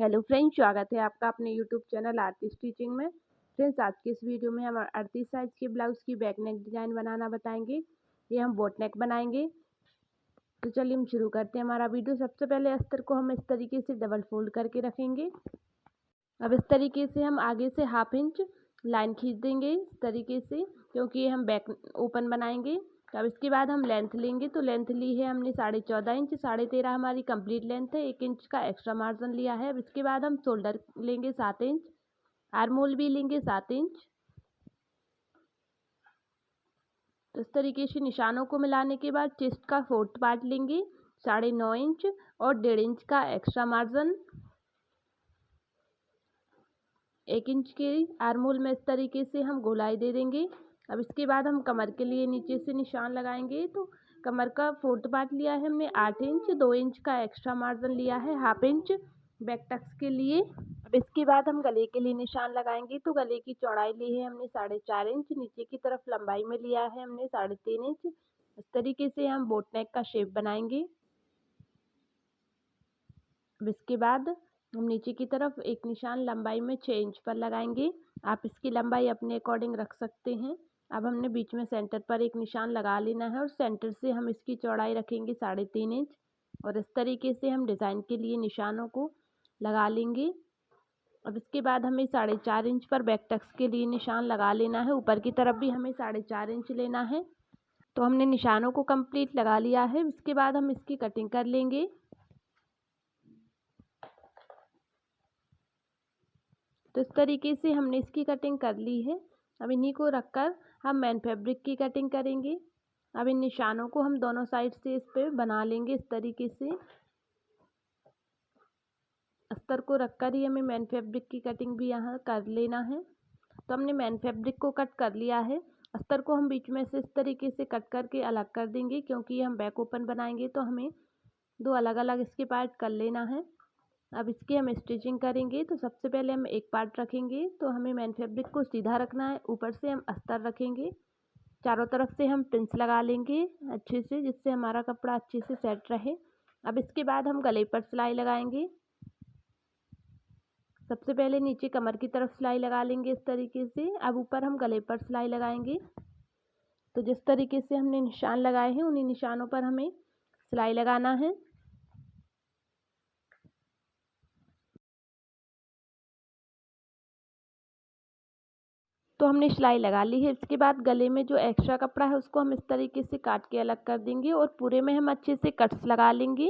Hello friends, स्वागत है आपका अपने यूट्यूब चैनल आरती स्टिचिंग में। फ्रेंड्स, आज के इस वीडियो में हम 38 साइज के ब्लाउज की बैक नेक डिजाइन बनाना बताएंगे। ये हम बोट नेक बनाएंगे। तो चलिए हम शुरू करते हैं हमारा वीडियो। सबसे पहले अस्तर को हम इस तरीके से डबल फोल्ड करके रखेंगे। अब इस तरीके से हम आगे से 1/2 इंच लाइन खींच देंगे इस तरीके से, क्योंकि हम बैक ओपन बनाएंगे। अब इसके बाद हम लेंथ लेंगे। तो लेंथ ली है हमने 14.5 इंच, 13.5 हमारी कंप्लीट लेंथ है। 1 इंच का एक्स्ट्रा मार्जिन लिया है। अब इसके बाद हम शोल्डर लेंगे 7 इंच, आर्म होल भी लेंगे 7 इंच। तो इस तरीके से निशानों को मिलाने के बाद चेस्ट का 4th पार्ट लेंगे 9.5 इंच और 1.5 इंच का एक्स्ट्रा मार्जिन। 1 इंच के आर्म होल में इस तरीके से हम गोलाई दे देंगे। अब इसके बाद हम कमर के लिए नीचे से निशान लगाएंगे। तो कमर का 4th पार्ट लिया है हमने 8 इंच, 2 इंच का एक्स्ट्रा मार्जिन लिया है 1/2 इंच बैक टक्स के लिए। अब इसके बाद हम गले के लिए निशान लगाएंगे। तो गले की चौड़ाई ली है हमने 4.5 इंच, नीचे की तरफ लंबाई में लिया है हमने 3.5 इंच। इस तरीके से हम बोट नेक का शेप बनाएंगे। अब इसके बाद हम नीचे की तरफ एक निशान लंबाई में 6 इंच पर लगाएंगे। आप इसकी लंबाई अपने अकॉर्डिंग रख सकते हैं। अब हमने बीच में सेंटर पर एक निशान लगा लेना है और सेंटर से हम इसकी चौड़ाई रखेंगे 3.5 इंच। और इस तरीके से हम डिज़ाइन के लिए निशानों को लगा लेंगे। अब इसके बाद हमें 4.5 इंच पर बैक टक्स के लिए निशान लगा लेना है। ऊपर की तरफ भी हमें 4.5 इंच लेना है। तो हमने निशानों को कंप्लीट लगा लिया है। इसके बाद हम इसकी कटिंग कर लेंगे। तो इस तरीके से हमने इसकी कटिंग कर ली है। अब इन्हीं को रखकर हम मेन फैब्रिक की कटिंग करेंगे। अब इन निशानों को हम दोनों साइड से इस पे बना लेंगे इस तरीके से। अस्तर को रखकर ही हमें मेन फैब्रिक की कटिंग भी यहाँ कर लेना है। तो हमने मेन फैब्रिक को कट कर लिया है। अस्तर को हम बीच में से इस तरीके से कट करके अलग कर देंगे, क्योंकि हम बैक ओपन बनाएंगे तो हमें 2 अलग अलग इसके पार्ट कर लेना है। अब इसकी हम स्टिचिंग करेंगे। तो सबसे पहले हम एक पार्ट रखेंगे। तो हमें मेन फैब्रिक को सीधा रखना है। ऊपर से हम अस्तर रखेंगे। चारों तरफ से हम पिंस लगा लेंगे अच्छे से, जिससे हमारा कपड़ा अच्छे से सेट रहे। अब इसके बाद हम गले पर सिलाई लगाएंगे। सबसे पहले नीचे कमर की तरफ सिलाई लगा लेंगे इस तरीके से। अब ऊपर हम गले पर सिलाई लगाएंगे। तो जिस तरीके से हमने निशान लगाए हैं उन्हीं निशानों पर हमें सिलाई लगाना है। तो हमने सिलाई लगा ली है। इसके बाद गले में जो एक्स्ट्रा कपड़ा है उसको हम इस तरीके से काट के अलग कर देंगे और पूरे में हम अच्छे से कट्स लगा लेंगे।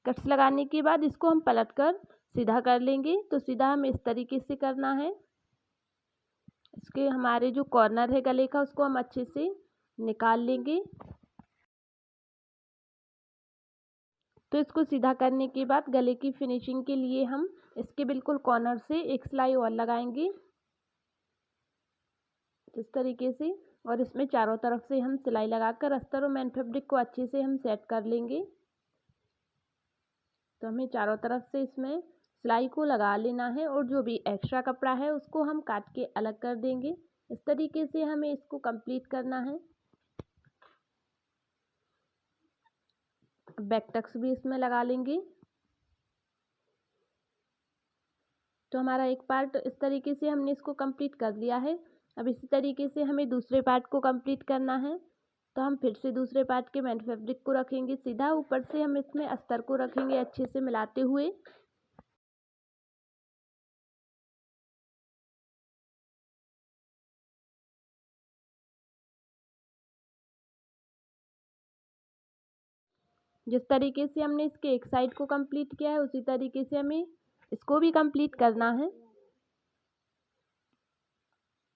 कट्स लगाने के बाद इसको हम पलट कर सीधा कर लेंगे। तो सीधा हमें इस तरीके से करना है। इसके हमारे जो कॉर्नर है गले का उसको हम अच्छे से निकाल लेंगे। तो इसको सीधा करने के बाद गले की फिनिशिंग के लिए हम इसके बिल्कुल कॉर्नर से एक सिलाई और लगाएंगे इस तरीके से। और इसमें चारों तरफ से हम सिलाई लगाकर अस्तर और मेन फैब्रिक को अच्छे से हम सेट कर लेंगे। तो हमें चारों तरफ से इसमें सिलाई को लगा लेना है और जो भी एक्स्ट्रा कपड़ा है उसको हम काट के अलग कर देंगे। इस तरीके से हमें इसको कंप्लीट करना है। बैक टक्स भी इसमें लगा लेंगे। तो हमारा एक पार्ट इस तरीके से हमने इसको कंप्लीट कर लिया है। अब इसी तरीके से हमें दूसरे पार्ट को कंप्लीट करना है। तो हम फिर से दूसरे पार्ट के मेन फैब्रिक को रखेंगे सीधा। ऊपर से हम इसमें अस्तर को रखेंगे अच्छे से मिलाते हुए। जिस तरीके से हमने इसके एक साइड को कंप्लीट किया है उसी तरीके से हमें इसको भी कंप्लीट करना है।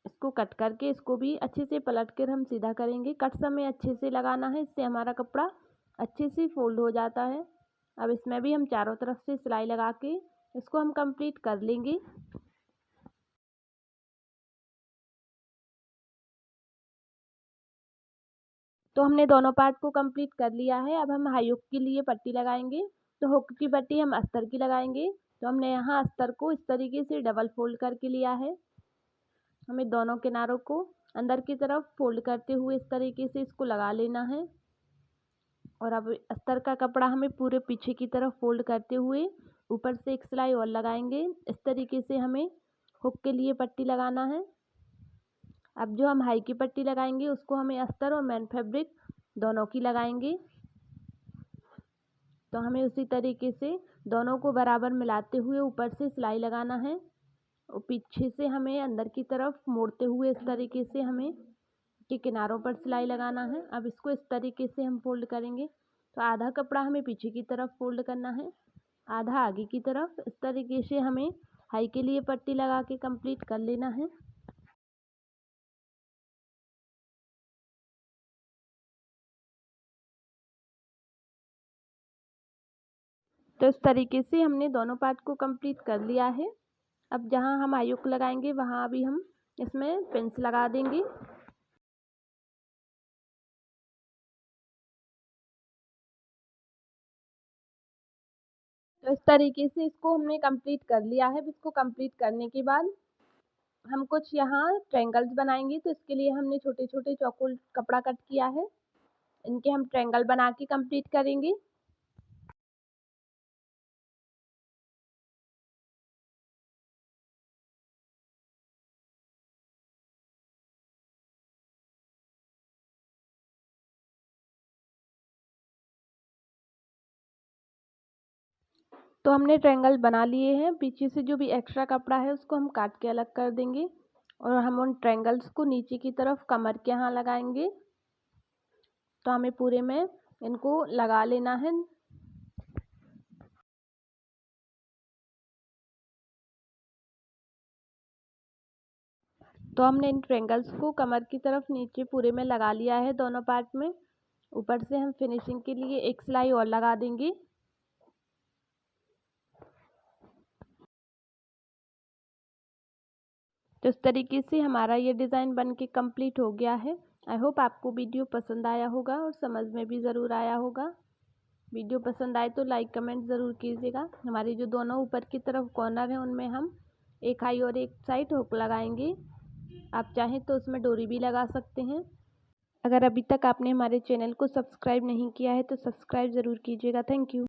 इसको कट करके इसको भी अच्छे से पलट कर हम सीधा करेंगे। कट हमें अच्छे से लगाना है, इससे हमारा कपड़ा अच्छे से फोल्ड हो जाता है। अब इसमें भी हम चारों तरफ से सिलाई लगा के इसको हम कंप्लीट कर लेंगे। तो हमने दोनों पार्ट को कंप्लीट कर लिया है। अब हम हाई हुक के लिए पट्टी लगाएंगे। तो हुक की पट्टी हम अस्तर की लगाएंगे। तो हमने यहाँ अस्तर को इस तरीके से डबल फोल्ड करके लिया है। हमें दोनों किनारों को अंदर की तरफ फोल्ड करते हुए इस तरीके से इसको लगा लेना है। और अब अस्तर का कपड़ा हमें पूरे पीछे की तरफ फोल्ड करते हुए ऊपर से एक सिलाई और लगाएंगे। इस तरीके से हमें हुक के लिए पट्टी लगाना है। अब जो हम हाई की पट्टी लगाएंगे उसको हमें अस्तर और मेन फैब्रिक दोनों की लगाएंगे। तो हमें उसी तरीके से दोनों को बराबर मिलाते हुए ऊपर से सिलाई लगाना है और पीछे से हमें अंदर की तरफ मोड़ते हुए इस तरीके से हमें के किनारों पर सिलाई लगाना है। अब इसको इस तरीके से हम फोल्ड करेंगे। तो आधा कपड़ा हमें पीछे की तरफ फोल्ड करना है, आधा आगे की तरफ। इस तरीके से हमें हाई के लिए पट्टी लगा के कंप्लीट कर लेना है। तो इस तरीके से हमने दोनों पार्ट को कंप्लीट कर लिया है। अब जहाँ हम आई हुक लगाएंगे वहाँ अभी हम इसमें पिंस लगा देंगे। तो इस तरीके से इसको हमने कंप्लीट कर लिया है। इसको कंप्लीट करने के बाद हम कुछ यहाँ ट्रायंगल्स बनाएंगे। तो इसके लिए हमने छोटे छोटे चौकोर कपड़ा कट किया है, इनके हम ट्रायंगल बना के कंप्लीट करेंगे। तो हमने ट्रायंगल बना लिए हैं। पीछे से जो भी एक्स्ट्रा कपड़ा है उसको हम काट के अलग कर देंगे और हम उन ट्रायंगल्स को नीचे की तरफ कमर के यहाँ लगाएंगे। तो हमें पूरे में इनको लगा लेना है। तो हमने इन ट्रायंगल्स को कमर की तरफ नीचे पूरे में लगा लिया है दोनों पार्ट में। ऊपर से हम फिनिशिंग के लिए एक सिलाई और लगा देंगे। तो इस तरीके से हमारा ये डिज़ाइन बन के कम्प्लीट हो गया है। आई होप आपको वीडियो पसंद आया होगा और समझ में भी ज़रूर आया होगा। वीडियो पसंद आए तो लाइक कमेंट ज़रूर कीजिएगा। हमारी जो दोनों ऊपर की तरफ कॉर्नर है उनमें हम एक हाई और एक साइड हुक लगाएंगे। आप चाहें तो उसमें डोरी भी लगा सकते हैं। अगर अभी तक आपने हमारे चैनल को सब्सक्राइब नहीं किया है तो सब्सक्राइब ज़रूर कीजिएगा। Thank you.